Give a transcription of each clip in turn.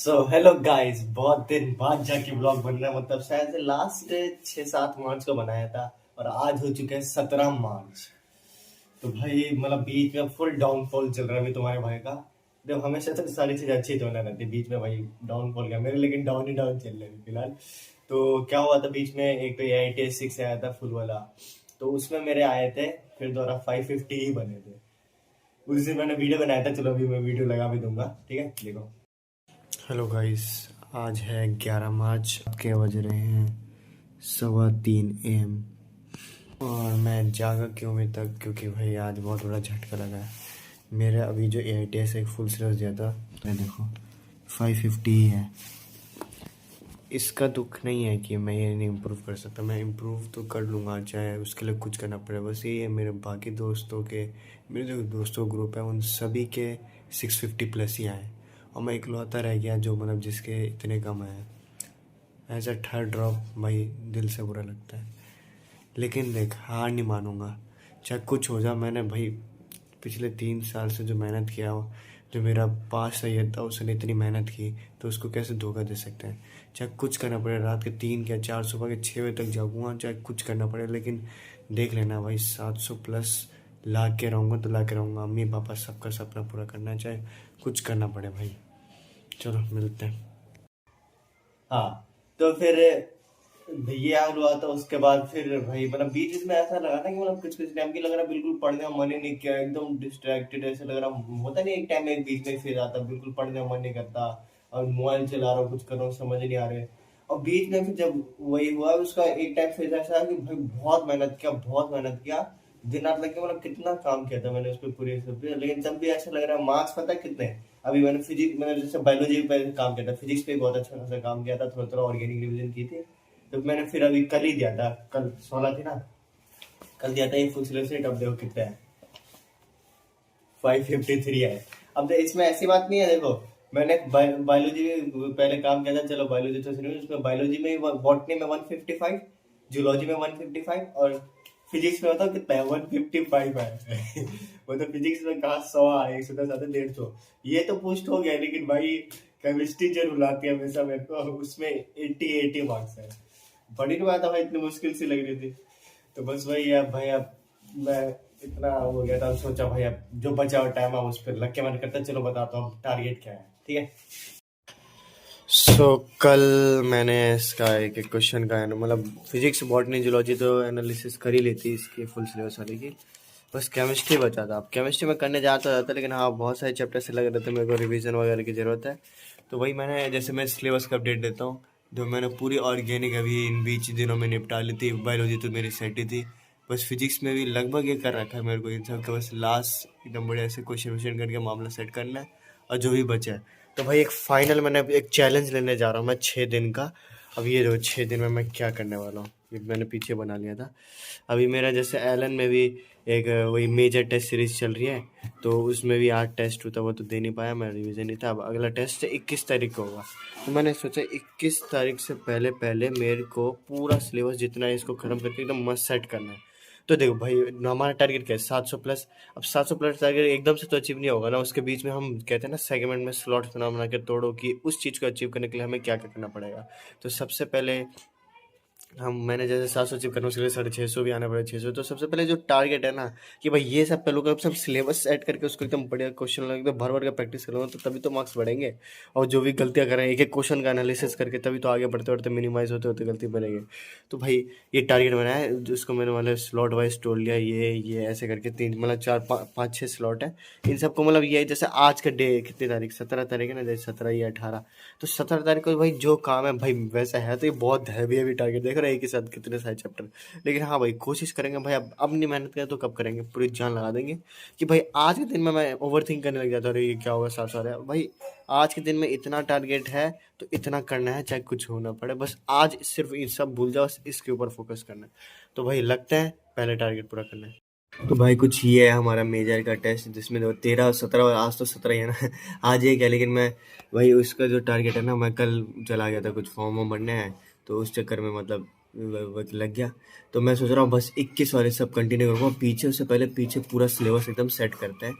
Hello guys, बहुत दिन बाद जाके ब्लॉग बन रहा है। मतलब शायद से लास्ट 6-7 मार्च को बनाया था और आज हो चुके हैं 17 मार्च। तो भाई मतलब बीच में फुल डाउनफॉल चल रहा है अभी तुम्हारे भाई का। जब हमेशा से सारी चीजें अच्छी तो ना रहती, बीच में भाई डाउनफॉल गया मेरे, लेकिन डाउन ही डाउन चल रहे हैं फिलहाल। तो क्या हुआ था बीच में, एक तो AIT 6 आया था फुल वाला, तो उसमें मेरे आए थे, फिर दोबारा 550 ही बने थे। उस दिन मैंने वीडियो बनाया था, चलो अभी मैं वीडियो लगा भी दूंगा, ठीक है देखो। हेलो गाइस, आज है 11 मार्च, के बज रहे हैं 3:15 AM। और मैं जागा क्यों अभी तक, क्योंकि भाई आज बहुत बड़ा झटका लगा है। मेरा अभी जो AITS एक फुल सिलेबस दिया था, मैं देखो 550 ही है। इसका दुख नहीं है कि मैं ये नहीं इम्प्रूव कर सकता, मैं इम्प्रूव तो कर लूँगा, चाहे उसके लिए कुछ करना पड़े। बस ये है, मेरे बाकी दोस्तों के, मेरे जो दोस्तों ग्रुप है उन सभी के 650+ ही आए और मैं इकलौता रह गया जो मतलब जिसके इतने कम आए। एज अ थर्ड ड्रॉप भाई दिल से बुरा लगता है, लेकिन देख हार नहीं मानूंगा, चाहे कुछ हो जाए। मैंने भाई पिछले 3 साल से जो मेहनत किया हो, जो मेरा पास सैयद था उसने इतनी मेहनत की, तो उसको कैसे धोखा दे सकते हैं। चाहे कुछ करना पड़े, रात के 3 या 4, सुबह के 6 बजे तक जागूंगा, चाहे कुछ करना पड़े, लेकिन देख लेना भाई 700+ ला के रहूँगा तो ला के रहूँगा। मम्मी पापा सबका सपना पूरा करना है, चाहे कुछ करना पड़े भाई। चलो मिलते हैं। हाँ, तो फिर ये हाल हुआ था। उसके बाद फिर भाई मतलब बीच में ऐसा लगा ना कि मतलब कुछ कुछ टाइम की लग रहा बिल्कुल पढ़ने का मन ही नहीं किया, एकदम डिस्ट्रैक्टेड ऐसे लग रहा होता नहीं, एक टाइम में बीच में फिर आता बिल्कुल पढ़ने का मन नहीं करता और मोबाइल चला रहा हूँ, कुछ कर रहा हूँ समझ नहीं आ रहे। और बीच में फिर जब वही हुआ उसका एक टाइम फिर ऐसा है कि भाई बहुत मेहनत किया, दिन रात लग के मतलब कितना काम किया था मैंने उस पर पूरी सब पे, लेकिन तब भी ऐसा लग रहा है मार्क्स पता है कितने हैं? अभी मैंने जैसे बायोलॉजी पे काम किया था, फिजिक्स पे बहुत अच्छा खासा काम किया था, थोड़ा थोड़ा ऑर्गेनिक रिवीजन की थी। तो मैंने फिर अभी कल ही दिया था, कल 16 थी ना, कल दिया था ये फुल सिलेबस। अब देखो कितना है, 553 है। अब इसमें ऐसी बात नहीं है, देखो मैंने बायोलॉजी में पहले काम किया था, चलो बायोलॉजी तो सुनिए, उसमें बायोलॉजी में बॉटनी में 155, जूलॉजी में 155 और फिजिक्स में बताओ कितना है, 155 है। वो तो फिजिक्स में कहा 100 है, 110 आते 150, ये तो पोस्ट हो गया, लेकिन भाई केमिस्ट्री जरूर लाती है हमेशा मेरे को, उसमें 80 मार्क्स है। पढ़ ही नहीं पाया था भाई, इतनी मुश्किल सी लग रही थी। तो बस वही है भाई, अब मैं इतना हो गया था, सोचा भाई अब जो बचा हुआ टाइम है उस पर लग के मन करता है। चलो बताता हूँ टारगेट क्या है, ठीक है। कल मैंने इसका एक एक क्वेश्चन का मतलब फिजिक्स बॉटनी जूलॉजी तो एनालिसिस कर ही लेती इसकी फुल सिलेबस वाले की, बस केमिस्ट्री बचा था। अब केमिस्ट्री में करने जाता था, लेकिन हाँ बहुत सारे चैप्टर से लग रहे थे मेरे को रिवीजन वगैरह की ज़रूरत है। तो वही मैंने, जैसे मैं सिलेबस का अपडेट देता हूँ, जो मैंने पूरी ऑर्गेनिक अभी इन बीच दिनों में निपटा ली थी। बायोलॉजी तो मेरी सेट ही थी, बस फिजिक्स में भी लगभग ये कर रखा है मेरे को इन सब का, बस लास्ट एकदम बढ़िया से क्वेश्चन वोश्चन करके मामला सेट करना है और जो भी बचा है। तो भाई एक फाइनल मैंने एक चैलेंज लेने जा रहा हूँ मैं 6 दिन का। अब ये जो 6 दिन में मैं क्या करने वाला हूँ, ये मैंने पीछे बना लिया था। अभी मेरा जैसे एलन में भी एक वही मेजर टेस्ट सीरीज चल रही है, तो उसमें भी 8 टेस्ट होता, वो तो दे नहीं पाया, मैं रिवीजन नहीं था। अब अगला टेस्ट 21 तारीख को होगा, तो मैंने सोचा 21 तारीख से पहले पहले मेरे को पूरा सिलेबस जितना है इसको खत्म करके एकदम मस्त सेट करना है। तो देखो भाई हमारा टारगेट क्या है, 700+। अब 700+ टारगेट एकदम से तो अचीव नहीं होगा ना, उसके बीच में हम कहते हैं ना सेगमेंट में स्लॉट्स बना बना के तोड़ो कि उस चीज़ को अचीव करने के लिए हमें क्या क्या करना पड़ेगा। तो सबसे पहले मैंने जैसे 700 अचीव करने के लिए 650 भी आना पड़ेगा, 600। तो सबसे पहले जो टारगेट है ना, कि भाई ये सब पहले का सब सिलेबस सेट करके उसको एकदम बढ़िया क्वेश्चन एकदम भर भर के प्रैक्टिस करूँगा, तो तभी तो मार्क्स बढ़ेंगे। और जो भी गलतियाँ करें एक एक क्वेश्चन का एनालिसिस करके, तभी तो आगे बढ़ते बढ़ते मिनिमाइज होते होते गलती बढ़ेगी। तो भाई ये टारगेट बनाया है, जिसको मैंने मतलब स्लॉट वाइज तोड़ लिया, ये ऐसे करके तीन मतलब 4 5 6 स्लॉट है। इन सबको मतलब ये जैसे आज का डे कितनी तारीख, 17 तारीख है ना, जैसे 17 या 18, तो 17 तारीख को भाई जो काम है भाई वैसा है। तो ये बहुत हैवी हैवी टारगेट देख रहे हैं एक ही साथ कितने सारे चैप्टर, लेकिन हाँ भाई कोशिश करेंगे भाई। अब नहीं मेहनत करें तो कब करेंगे, पूरी जान लगा देंगे। कि भाई आज के दिन में मैं ओवर थिंक करने लग जाता हूँ, अरे ये क्या होगा, साफ साफ है भाई। आज के दिन में इतना टारगेट है तो इतना करना है, चाहे कुछ होना पड़े। बस आज सिर्फ ये सब भूल जाओ, इसके ऊपर फोकस करना है। तो भाई लगता है पहले टारगेट पूरा करना है। तो भाई कुछ ये है हमारा मेजर का टेस्ट, जिसमें 13 17, और आज तो 17 ही है ना। आज एक है, लेकिन मैं वही उसका जो टारगेट है ना, मैं कल चला गया था कुछ फॉर्म वॉर्म भरने हैं, तो उस चक्कर में मतलब वक्त लग गया। तो मैं सोच रहा हूँ बस 21 वाले सब कंटिन्यू करूँगा, पीछे उससे पहले पीछे पूरा सिलेबस एकदम सेट करते हैं।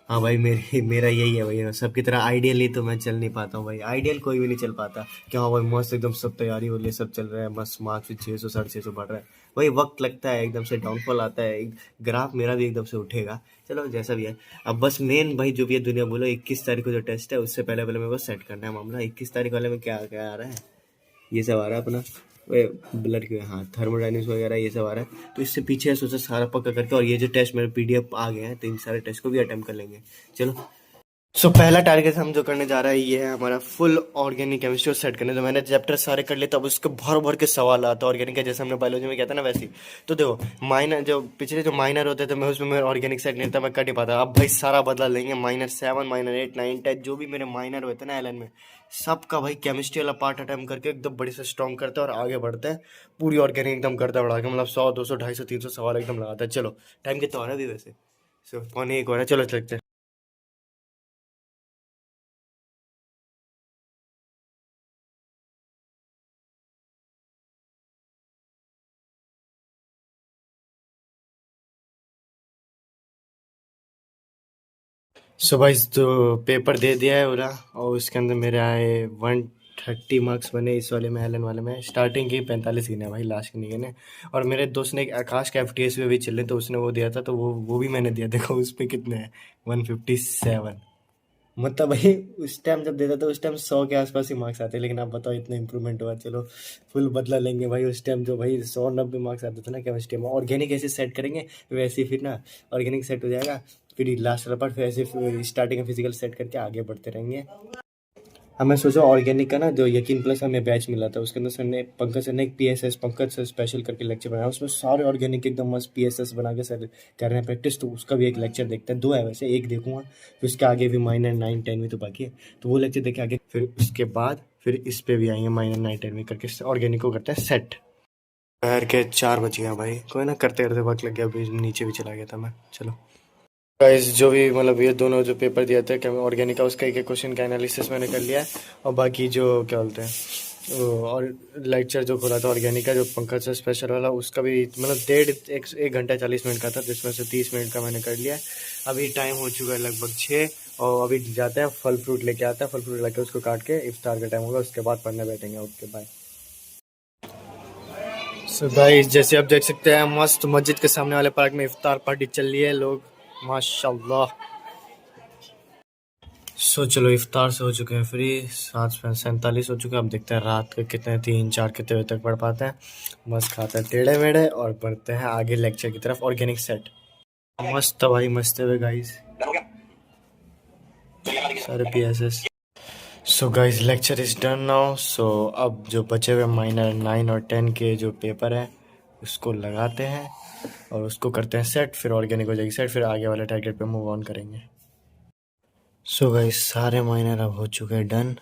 हाँ भाई, मेरी मेरा यही है भाई, सबकी तरह आइडियली तो मैं चल नहीं पाता हूँ भाई, आइडियल कोई भी नहीं चल पाता। क्या हाँ भाई, मस्त एकदम सब तैयारी हो रही है, सब चल रहा है, मस्त मार्क्स भी 600 650 बढ़ रहा है। वही वक्त लगता है, एकदम से डाउनफॉल आता है, एक ग्राफ मेरा भी एकदम से उठेगा। चलो जैसा भी है। अब बस मेन भाई जो भी है दुनिया, बोलो 21 तारीख को जो टेस्ट है उससे पहले पहले मेरे को सेट करना है मामला। 21 तारीख वाले में क्या क्या आ रहा है, ये सब आ रहा है अपना, वे ब्लड के, हाँ, थर्मोडायनेमिक्स वगैरह ये सब आ रहा है। तो इससे पीछे सोचा सारा पक्का करके, और ये जो टेस्ट मेरे पीडीएफ आ गए हैं तो इन सारे टेस्ट को भी अटेम्प्ट कर लेंगे। चलो। सो पहला टारगेट हम जो करने जा रहा है ये है हमारा फुल ऑर्गेनिक केमिस्ट्री को सेट करने। तो मैंने चैप्टर सारे कर लिए, तब उसके भर भर के सवाल आता है ऑर्गेनिक का, जैसे हमने बायोलॉजी में कहता ना वैसे ही। तो देखो माइनर जो पिछले जो माइनर होते थे, मैं उसमें मेरा ऑर्गेनिक सेट नहीं था, मैं कर नहीं पाता। अब भाई सारा बदला लेंगे, -7 -8 -9 10 जो भी मेरे माइनर हुए थे ना एलन में, सबका भाई केमिस्ट्री वाला पार्ट अटेम्प्ट करके एकदम बड़े से स्ट्रॉन्ग करते हैं और आगे बढ़ते हैं। पूरी ऑर्गेनिक एकदम करता बढ़ा के, मतलब 100 200 250 300 सवाल एकदम लगाता है। चलो टाइम कितना हो रहा है अभी वैसे? सो 1:45 हो रहा है, चलो चलते हैं। सो भाई तो पेपर दे दिया है पूरा, और उसके अंदर मेरे आए 130 मार्क्स बने इस वाले में, एलन वाले में। स्टार्टिंग की 45 गिने भाई, लास्ट के नहीं गिने। और मेरे दोस्त ने एक आकाश का एफटीएस में भी चल रहे, तो उसने वो दिया था, तो वो भी मैंने दिया। देखो उस पे कितने हैं, 157। मतलब भाई उस टाइम जब देता था उस टाइम 100 के आसपास ही मार्क्स आते, लेकिन आप बताओ इतना इंप्रूवमेंट हुआ। चलो फुल बदला लेंगे भाई। उस टाइम जो भाई 190 मार्क्स आते थे ना केमिस्ट्री में, ऑर्गेनिक ऐसे सेट करेंगे वैसे ही फिर ना ऑर्गेनिक सेट हो जाएगा। फिर लास्ट वाला पार्ट फिर ऐसे स्टार्टिंग में फिजिकल सेट करके आगे बढ़ते रहेंगे। हाँ, मैं सोचा ऑर्गेनिक का ना जो यकीन प्लस हमें बैच मिला था, उसके अंदर सर ने, पंकज सर ने एक पीएसएस पंकज सर स्पेशल करके लेक्चर बनाया, उसमें सारे ऑर्गेनिक एकदम मस्त पीएसएस बना के सर कर रहे हैं प्रैक्टिस। तो उसका भी एक लेक्चर देखते हैं, दो है वैसे, एक देखूंगा फिर उसके आगे भी -9 10 में तो बाकी है। तो वो लेक्चर देखे आगे, फिर उसके बाद फिर इस पे भी आएंगे -9 10 में करके ऑर्गेनिक को करते हैं सेट। दोपहर के 4 बज गया भाई, कोई ना, करते करते वक्त लग गया, अभी नीचे भी चला गया था मैं। चलो गाइस, जो भी मतलब ये दोनों जो पेपर दिया था ऑर्गेनिक का, उसका एक एक क्वेश्चन का एनालिसिस मैंने कर लिया है। और बाकी जो क्या बोलते हैं और लेक्चर जो खोला था ऑर्गेनिक का, जो पंकज से स्पेशल वाला, उसका भी मतलब 1 घंटा 40 मिनट का था, जिसमें से 30 मिनट का मैंने कर लिया है। अभी टाइम हो चुका है लगभग 6, और अभी जाते हैं फल फ्रूट लेके आते हैं, फल फ्रूट लेके उसको काट के इफ्तार का टाइम होगा, उसके बाद पढ़ने बैठेंगे। Okay bye. सो गाइस, जैसे आप देख सकते हैं मस्त मस्जिद के सामने वाले पार्क में इफ्तार पार्टी चल रही है, लोग माशाल्लाह। सो चलो इफ्तार से हो चुके हैं फ्री, 7:47 हो चुके हैं। अब देखते हैं रात के कितने 3 4 कितने बजे तक पढ़ पाते हैं। मस्त खाते हैं टेढ़े मेढ़े और बढ़ते हैं आगे लेक्चर की तरफ, ऑर्गेनिक सेट। मस्त भाई, मस्त है गाइस, सारे PSS. So guys, lecture is done now. So अब जो बचे हुए -9 और 10 के जो पेपर है उसको लगाते हैं और उसको करते हैं सेट, फिर ऑर्गेनिक हो जाएगी सेट, फिर आगे वाले टारगेट पे मूव ऑन करेंगे। सो गाइस, सारे माइनर अब हो चुके हैं डन,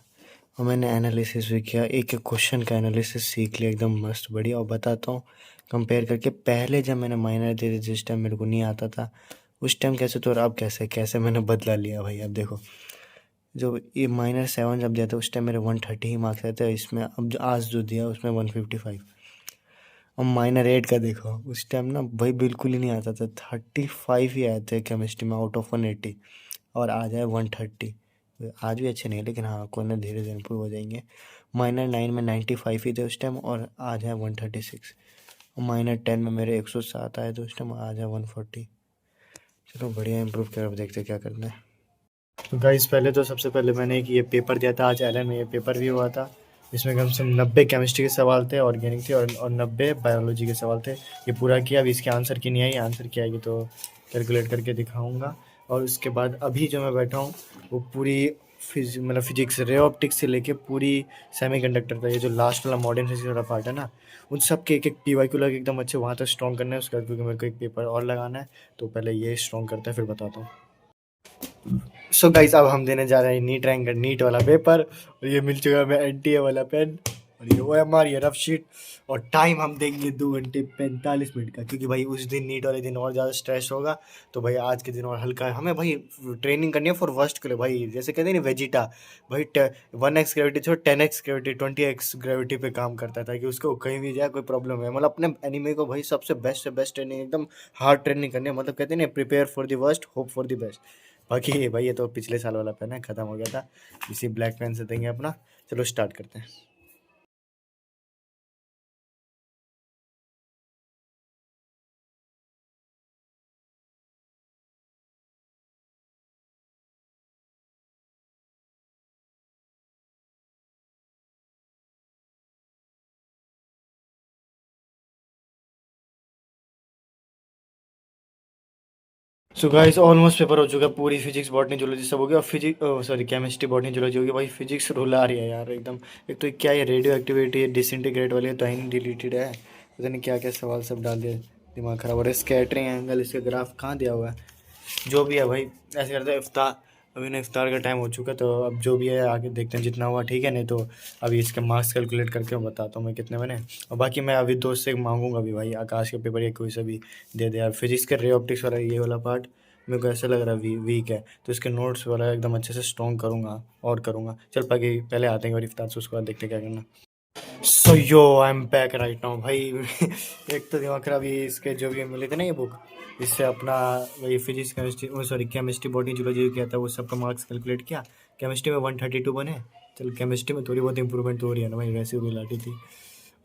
और मैंने एनालिसिस भी किया, एक एक क्वेश्चन का एनालिसिस सीख लिया एकदम मस्त बढ़िया। और बताता हूँ कंपेयर करके, पहले जब मैंने माइनर दिए थे जिस टाइम मेरे को नहीं आता था उस टाइम कैसे, तो और अब कैसे कैसे मैंने बदला लिया भाई। अब देखो, जो ये -7 जब दिया था उस टाइम मेरे 130 ही मार्क्स आए थे, इसमें अब जो आज जो दिया उसमें 155। और -8 का देखो, उस टाइम ना भाई बिल्कुल ही नहीं आता था, 35 ही आए थे केमिस्ट्री में आउट ऑफ 180, और आज है 130। आज भी अच्छे नहीं है, लेकिन हाँ कोई ना, धीरे धीरे इम्प्रूव हो जाएंगे। -9 में 95 ही थे उस टाइम, और आज है 136। और -10 में मेरे 107 आए थे उस टाइम, आज है 140। चलो बढ़िया, इम्प्रूव कर, अब देखते क्या करना है। तो गाइस, पहले तो सबसे पहले मैंने एक ये पेपर दिया था आज एलन में, ये पेपर भी हुआ था। इसमें कम से कम 90 केमिस्ट्री के सवाल थे, ऑर्गेनिक थे, और 90 बायोलॉजी के सवाल थे। ये पूरा किया, अभी इसके आंसर की नहीं आई, आंसर की आएगी तो कैलकुलेट करके दिखाऊंगा। और उसके बाद अभी जो मैं बैठा हूँ वो पूरी मतलब फिजिक्स, रे ऑप्टिक्स से लेके पूरी सेमीकंडक्टर तक, ये जो लास्ट वाला मॉडर्न फिजिक्स वाला पार्ट है ना, उन सब के एक एक पीवाईक्यू लगे एकदम अच्छे, वहाँ तक स्ट्रॉन्ग करना है उसका, क्योंकि मेरे को एक पेपर और लगाना है। तो पहले ये स्ट्रॉन्ग करता है, फिर बताता हूँ। सो गाइस, अब हम देने जा रहे हैं नीट रैंक नीट वाला पेपर, और ये मिल चुका है हमें एनटीए वाला पेन, और ये ओएमआर, ये रफ शीट। और टाइम हम देंगे 2 घंटे 45 मिनट का, क्योंकि भाई उस दिन नीट वाले दिन और ज़्यादा स्ट्रेस होगा। तो भाई आज के दिन और हल्का है, हमें भाई ट्रेनिंग करनी है फॉर वर्स्ट के लिए भाई, जैसे कहते हैं ना वेजिटा भाई, 1x ग्रेविटी छोड़ 10x ग्रेविटी 20x ग्रेविटी पे काम करता है, ताकि उसको कहीं भी जाए कोई प्रॉब्लम है। मतलब अपने एनिमी को भाई सबसे बेस्ट से बेस्ट ट्रेनिंग, एकदम हार्ड ट्रेनिंग करनी है। मतलब कहते हैं ना, prepare for the worst, hope for the best. बाकी भाई ये तो पिछले साल वाला पेन है, ख़त्म हो गया था, इसी ब्लैक पेन से देंगे अपना। चलो स्टार्ट करते हैं। सो गाइस ऑलमोस्ट पेपर हो चुका है, पूरी फिजिक्स बॉटनी जूलॉजी सब हो गया, और physics sorry chemistry botany zoology हो गया। भाई फिजिक्स रूल आ रही है यार एकदम। एक तो क्या ये रेडियो एक्टिविटी है, डिसइंटीग्रेट वाली है, तो ही डिलीटेड है, पता नहीं क्या क्या सवाल सब डाल दिए, दिमाग खराब हो रहा है। स्कैटरिंग एंगल, इसका ग्राफ कहाँ दिया हुआ है, जो भी है भाई ऐसे करते हैं। इफ्तार, अभी ना इफ्तार का टाइम हो चुका है, तो अब जो भी है आगे देखते हैं, जितना हुआ ठीक है, नहीं तो अभी इसके मार्क्स कैलकुलेट करके मैं बताता हूँ मैं कितने बने। और बाकी मैं अभी दोस्त से मांगूंगा भी भाई, आकाश के पेपर या कोई सा भी दे दे यार। फिजिक्स के रे ऑप्टिक्स वाला ये वाला पार्ट मेरे को ऐसा लग रहा है वीक है, तो इसके नोट्स वाला एकदम अच्छे से स्ट्रॉन्ग करूँगा और करूँगा। चल बाकी पहले आते हैं और इफ्तार से, उसके बाद देखते हैं क्या करना। So yo I am back right now भाई। एक तो दिमाग खराब, ये इसके जो भी मिले थे ना ये बुक, इससे अपना वही physics chemistry sorry chemistry botany zoology किया था, वो सबका मार्क्स कैलकुलेट किया। केमिस्ट्री में 132 बने। चल केमिस्ट्री में थोड़ी बहुत इंप्रूवमेंट तो हो रही है ना भाई, वैसे भी लाठी थी।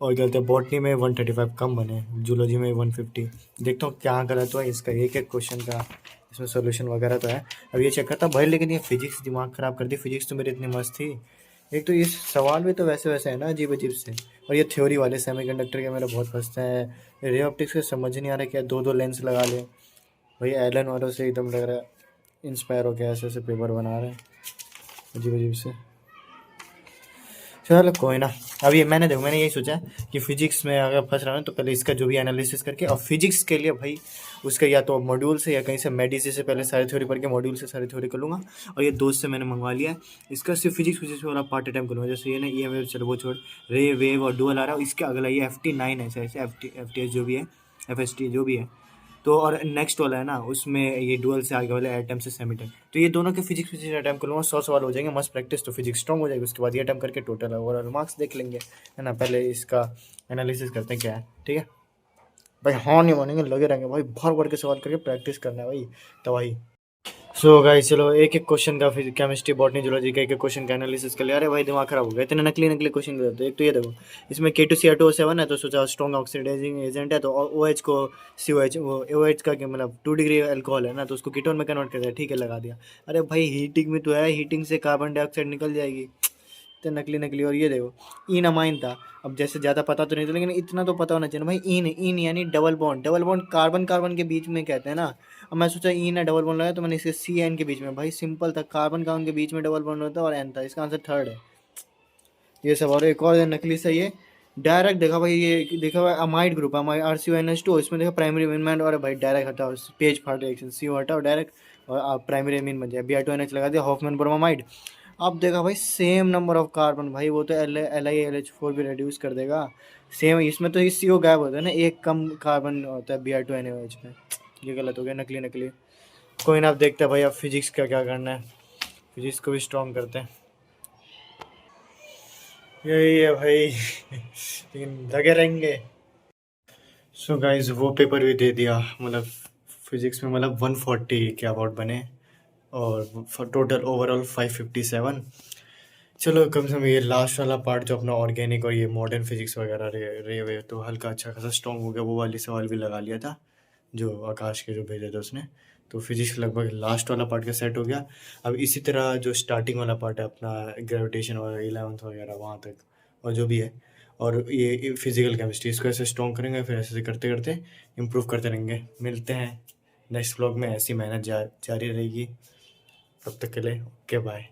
और क्या कहते हैं, बॉटनी में 135 कम बने, जूलॉजी में 150। देखता हूँ क्या गलत हुआ इसका, एक एक क्वेश्चन का इसमें सोल्यूशन वगैरह तो है। अब ये चेक करता भाई, लेकिन ये फिजिक्स दिमाग खराब कर दी। फिजिक्स तो मेरी इतनी मस्त थी, एक तो ये सवाल भी तो वैसे वैसे है ना, अजीब अजीब से। और ये थ्योरी वाले सेमीकंडक्टर के मेरे बहुत फंसते हैं। रे ऑप्टिक्स के समझ नहीं आ रहा क्या दो दो लेंस लगा ले भाई। एलन वालों से एकदम लग रहा है इंस्पायर हो गया, ऐसे ऐसे पेपर बना रहे हैं अजीब अजीब से। चलो कोई ना। अब ये मैंने यही सोचा कि फिजिक्स में अगर फंस रहा हूँ तो पहले इसका जो भी एनालिसिस करके, और फिजिक्स के लिए भाई उसका या तो मॉड्यूल से या कहीं से मेडिसी से पहले सारी थ्योरी पढ़ के मॉड्यूल से सारी थ्योरी कर लूँगा। और ये दोस्त से मैंने मंगवा लिया है, इसका सिर्फ फिजिक्स फिजिक्स वाला पार्ट अटैम्प्ट करूँगा। जैसे ये ना ये वेव, चलो वो छोड़, रे वेव और डुअल आ रहा है, इसके अगला ये FT9 है, ऐसे FTS जो भी है, FST जो भी है। तो और नेक्स्ट वाला है ना, उसमें ये डुअल से आगे वाले एटम से सेमीटम, तो ये दोनों के फिजिक्स फिजिक्स अटैम्प्ट करूँगा। 100 सवाल हो जाएंगे, मस्त प्रैक्टिस, तो फिजिक्स स्ट्रॉन्ग हो जाएगी। उसके बाद ये अटैम्प्ट करके टोटल ओवरऑल मार्क्स देख लेंगे, है ना। पहले इसका एनालिसिस करते हैं क्या है, ठीक है भाई। हाँ नहीं मानेंगे, लगे रहेंगे भाई, भर भर के सवाल करके प्रैक्टिस करना है भाई, तबाही। सो गाइस चलो एक एक क्वेश्चन का, फिर केमिस्ट्री बॉटनी जूलॉजी का एक एक क्वेश्चन का एनालिसिस कर लिया। अरे भाई दिमाग खराब हो गया, इतने नकली नकली क्वेश्चन दे देते। एक तो ये देखो, इसमें K2Cr2O7 है, तो सोचा स्ट्रॉन्ग ऑक्सीडाइजिंग एजेंट है, तो OH को COH, वो OH का क्या मतलब 2 डिग्री अल्कोहल है ना, तो उसको कीटोन में कन्वर्ट कर दिया, ठीक है लगा दिया। अरे भाई हीटिंग में तो है, हीटिंग से कार्बन डाइऑक्साइड निकल जाएगी, इतने नकली नकली। और ये देखो इन अमाइन था। अब जैसे ज़्यादा पता तो नहीं था, लेकिन इतना तो पता होना चाहिए ना भाई। इन इन यानी double bond, double bond carbon carbon के बीच में कहते हैं ना। अब मैं सोचा इन है, डबल बॉन्ड लगाया, तो मैंने इसके CN के बीच में, भाई सिंपल था, कार्बन कार्बन के बीच में डबल बॉन्ड होता है और N था, इसका आंसर थर्ड है। ये सब। और एक और नकली सही है, डायरेक्ट देखा भाई, ये देखा भाई अमाइड ग्रुप, अमाइड RCONH2, इसमें देखा प्राइमरी अमीन। और भाई डायरेक्ट हटाओ, पेज फाड़ रिएक्शन, CO हटाओ डायरेक्ट, और आप प्राइमरी अमीन बन जाए। Br2NH लगा दिया, हॉफमैन ब्रोमाइड। अब देखा भाई सेम नंबर ऑफ कार्बन, भाई वो तो LiLH4 भी रिड्यूस कर देगा सेम। इसमें तो इस CO गायब होता है ना, एक कम कार्बन होता है Br2NaOH में। ये गलत हो गया, नकली नकली। कोई ना, अब देखते हैं भाई अब फिजिक्स का क्या करना है, फिजिक्स को भी स्ट्रॉन्ग करते हैं। यही है भाई। लेकिन लगे रहेंगे। सो गाइस वो पेपर भी दे दिया, मतलब फिजिक्स में मतलब 140 के अबाउट बने, और टोटल ओवरऑल 557। चलो कम से कम ये लास्ट वाला पार्ट जो अपना ऑर्गेनिक और ये मॉडर्न फिजिक्स वगैरह रे वे तो हल्का अच्छा खासा स्ट्रॉन्ग हो गया। वो वाली सवाल भी लगा लिया था जो आकाश के जो भेजे थे उसने, तो फिजिक्स लगभग लास्ट वाला पार्ट का सेट हो गया। अब इसी तरह जो स्टार्टिंग वाला पार्ट है अपना ग्रेविटेशन वगैरह 11th वगैरह वहाँ तक, और जो भी है, और ये फिजिकल केमिस्ट्री, इसको ऐसे स्ट्रॉन्ग करेंगे, फिर ऐसे करते करते इम्प्रूव करते रहेंगे। मिलते हैं नेक्स्ट व्लॉग में, ऐसी मेहनत जारी रहेगी। तब तक के लिए ओके बाय।